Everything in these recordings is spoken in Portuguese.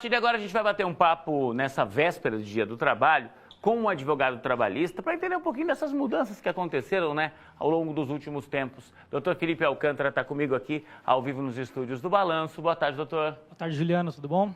E agora a gente vai bater um papo nessa véspera do Dia do Trabalho com um advogado trabalhista para entender um pouquinho dessas mudanças que aconteceram, ao longo dos últimos tempos. Dr. Felipe Alcântara está comigo aqui ao vivo nos estúdios do Balanço. Boa tarde, doutor. Boa tarde, Juliano. Tudo bom?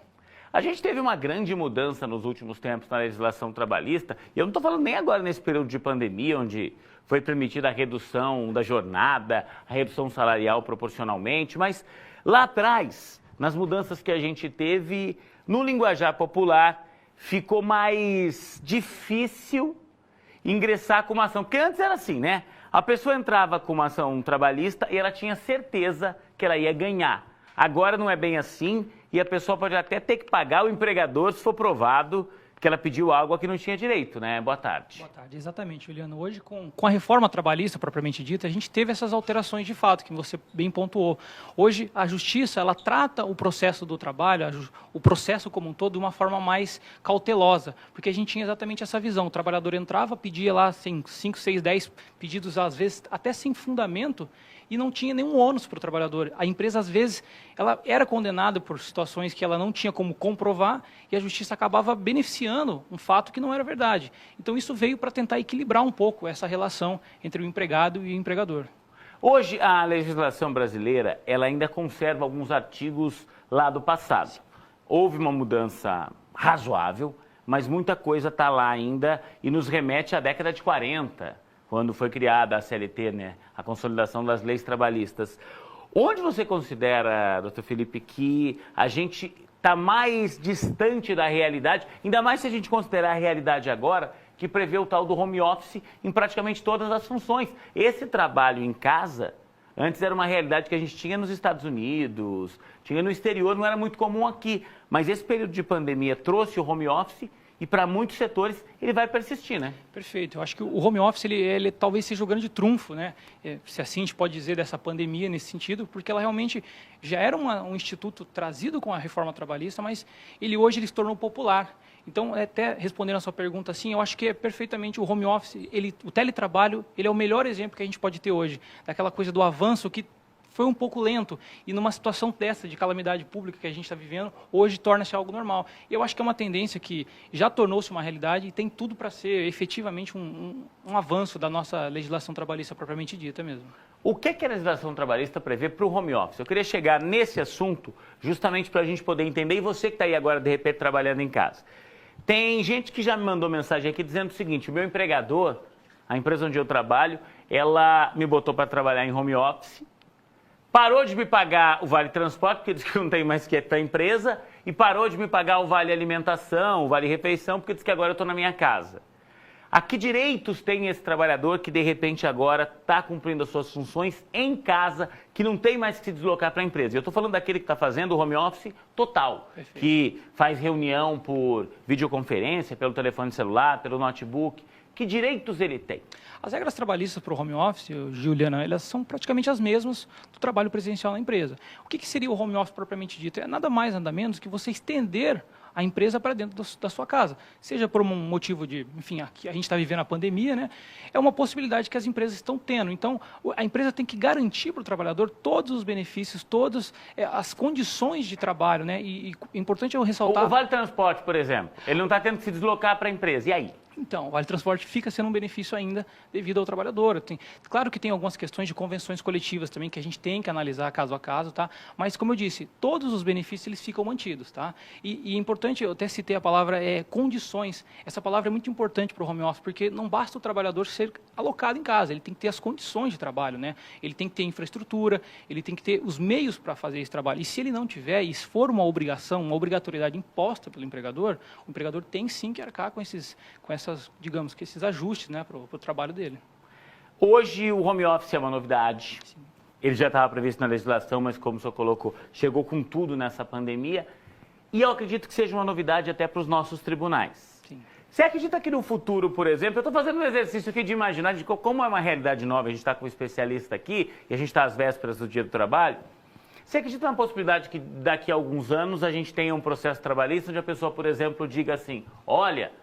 A gente teve uma grande mudança nos últimos tempos na legislação trabalhista, e eu não estou falando nem agora nesse período de pandemia, onde foi permitida a redução da jornada, a redução salarial proporcionalmente, mas lá atrás, nas mudanças que a gente teve, no linguajar popular, ficou mais difícil ingressar com uma ação, porque antes era assim, né? A pessoa entrava com uma ação trabalhista e ela tinha certeza que ela ia ganhar. Agora não é bem assim e a pessoa pode até ter que pagar o empregador se for provado que ela pediu algo a que não tinha direito, né? Boa tarde. Boa tarde, exatamente, Juliano. Hoje, com a reforma trabalhista propriamente dita, a gente teve essas alterações de fato, que você bem pontuou. Hoje, a justiça, ela trata o processo do trabalho, o processo como um todo, de uma forma mais cautelosa, porque a gente tinha exatamente essa visão. O trabalhador entrava, pedia lá 5, 6, 10 pedidos, às vezes até sem fundamento, e não tinha nenhum ônus para o trabalhador. A empresa, às vezes, ela era condenada por situações que ela não tinha como comprovar e a justiça acabava beneficiando um fato que não era verdade. Então, isso veio para tentar equilibrar um pouco essa relação entre o empregado e o empregador. Hoje, a legislação brasileira, ela ainda conserva alguns artigos lá do passado. Houve uma mudança razoável, mas muita coisa está lá ainda e nos remete à década de 40, quando foi criada a CLT, a consolidação das leis trabalhistas. Onde você considera, doutor Felipe, que a gente está mais distante da realidade, ainda mais se a gente considerar a realidade agora, que prevê o tal do home office em praticamente todas as funções? Esse trabalho em casa, antes era uma realidade que a gente tinha nos Estados Unidos, tinha no exterior, não era muito comum aqui. Mas esse período de pandemia trouxe o home office e para muitos setores ele vai persistir, né? Perfeito. Eu acho que o home office ele talvez seja o grande trunfo, né? Se assim a gente pode dizer dessa pandemia nesse sentido, porque ela realmente já era um instituto trazido com a reforma trabalhista, mas hoje ele se tornou popular. Então, até respondendo a sua pergunta, assim, eu acho que é perfeitamente o home office, o teletrabalho, ele é o melhor exemplo que a gente pode ter hoje, daquela coisa do avanço que foi um pouco lento e numa situação dessa de calamidade pública que a gente está vivendo, hoje torna-se algo normal. E eu acho que é uma tendência que já tornou-se uma realidade e tem tudo para ser efetivamente um avanço da nossa legislação trabalhista propriamente dita mesmo. O que a legislação trabalhista prevê para o home office? Eu queria chegar nesse assunto justamente para a gente poder entender, e você que está aí agora de repente trabalhando em casa. Tem gente que já me mandou mensagem aqui dizendo o seguinte: o meu empregador, a empresa onde eu trabalho, ela me botou para trabalhar em home office, parou de me pagar o vale transporte, porque diz que não tem mais que ir para a empresa, e parou de me pagar o vale alimentação, o vale refeição, porque diz que agora eu estou na minha casa. A que direitos tem esse trabalhador que de repente agora está cumprindo as suas funções em casa, que não tem mais que se deslocar para a empresa? Eu estou falando daquele que está fazendo o home office total, Perfeito. Que faz reunião por videoconferência, pelo telefone celular, pelo notebook. Que direitos ele tem? As regras trabalhistas para o home office, Juliana, elas são praticamente as mesmas do trabalho presencial na empresa. O que seria o home office propriamente dito? É nada mais, nada menos que você estender a empresa para dentro da sua casa. Seja por um motivo de, enfim, aqui a gente está vivendo a pandemia, né? É uma possibilidade que as empresas estão tendo. Então, a empresa tem que garantir para o trabalhador todos os benefícios, todas as condições de trabalho, né? E importante eu ressaltar... O vale transporte, por exemplo, ele não está tendo que se deslocar para a empresa. E aí? Então, o Vale Transporte fica sendo um benefício ainda devido ao trabalhador. Claro que tem algumas questões de convenções coletivas também que a gente tem que analisar caso a caso, tá? Mas, como eu disse, todos os benefícios eles ficam mantidos, tá? E é importante, eu até citei a palavra condições. Essa palavra é muito importante para o home office, porque não basta o trabalhador ser alocado em casa, ele tem que ter as condições de trabalho, né? Ele tem que ter infraestrutura, ele tem que ter os meios para fazer esse trabalho. E se ele não tiver, e se for uma obrigação, uma obrigatoriedade imposta pelo empregador, o empregador tem sim que arcar com digamos que esses ajustes, né, para o trabalho dele. Hoje o home office é uma novidade. Sim. Ele já estava previsto na legislação, mas como o senhor colocou, chegou com tudo nessa pandemia. E eu acredito que seja uma novidade até para os nossos tribunais. Sim. Você acredita que no futuro, por exemplo, eu estou fazendo um exercício aqui de imaginar de como é uma realidade nova, a gente está com um especialista aqui, e a gente está às vésperas do Dia do Trabalho. Você acredita na possibilidade que daqui a alguns anos a gente tenha um processo trabalhista onde a pessoa, por exemplo, diga assim: olha,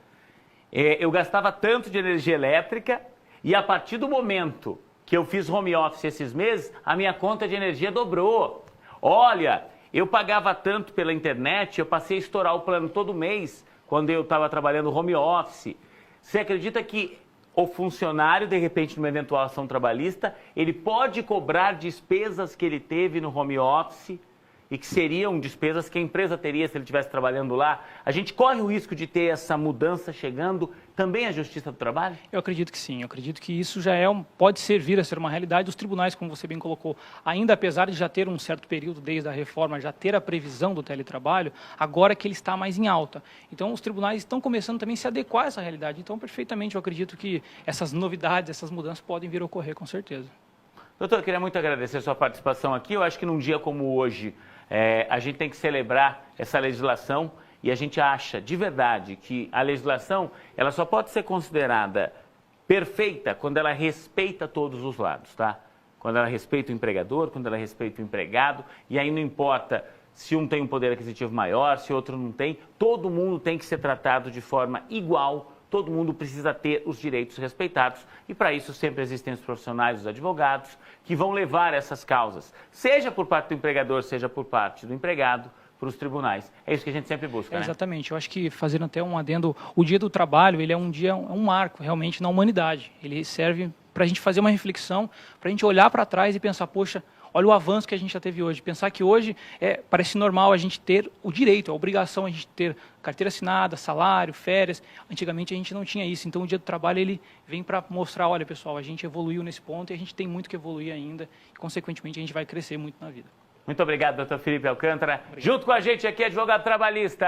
eu gastava tanto de energia elétrica e a partir do momento que eu fiz home office esses meses, a minha conta de energia dobrou. Olha, Eu pagava tanto pela internet, eu passei a estourar o plano todo mês, quando eu estava trabalhando home office. Você acredita que o funcionário, de repente, numa eventual ação trabalhista, ele pode cobrar despesas que ele teve no home office e que seriam despesas que a empresa teria se ele estivesse trabalhando lá? A gente corre o risco de ter essa mudança chegando também à Justiça do Trabalho? Eu acredito que sim, eu acredito que isso já pode vir a ser uma realidade. Os tribunais, como você bem colocou, ainda apesar de já ter um certo período desde a reforma, já ter a previsão do teletrabalho, agora é que ele está mais em alta. Então os tribunais estão começando também a se adequar a essa realidade. Então, perfeitamente, eu acredito que essas novidades, essas mudanças podem vir a ocorrer, com certeza. Doutor, eu queria muito agradecer a sua participação aqui. Eu acho que num dia como hoje, a gente tem que celebrar essa legislação e a gente acha de verdade que a legislação ela só pode ser considerada perfeita quando ela respeita todos os lados, tá? Quando ela respeita o empregador, quando ela respeita o empregado, e aí não importa se um tem um poder aquisitivo maior, se outro não tem, todo mundo tem que ser tratado de forma igual. Todo mundo precisa ter os direitos respeitados e para isso sempre existem os profissionais, os advogados, que vão levar essas causas, seja por parte do empregador, seja por parte do empregado, para os tribunais. É isso que a gente sempre busca, né? Exatamente. Eu acho que, fazendo até um adendo, o Dia do Trabalho, ele é um marco realmente na humanidade. Ele serve para a gente fazer uma reflexão, para a gente olhar para trás e pensar, poxa, olha o avanço que a gente já teve hoje. Pensar que hoje parece normal a gente ter o direito, a obrigação a gente ter carteira assinada, salário, férias. Antigamente a gente não tinha isso. Então o Dia do Trabalho ele vem para mostrar, olha pessoal, a gente evoluiu nesse ponto e a gente tem muito que evoluir ainda. E consequentemente a gente vai crescer muito na vida. Muito obrigado, doutor Felipe Alcântara. Obrigado. Junto com a gente aqui, advogado trabalhista.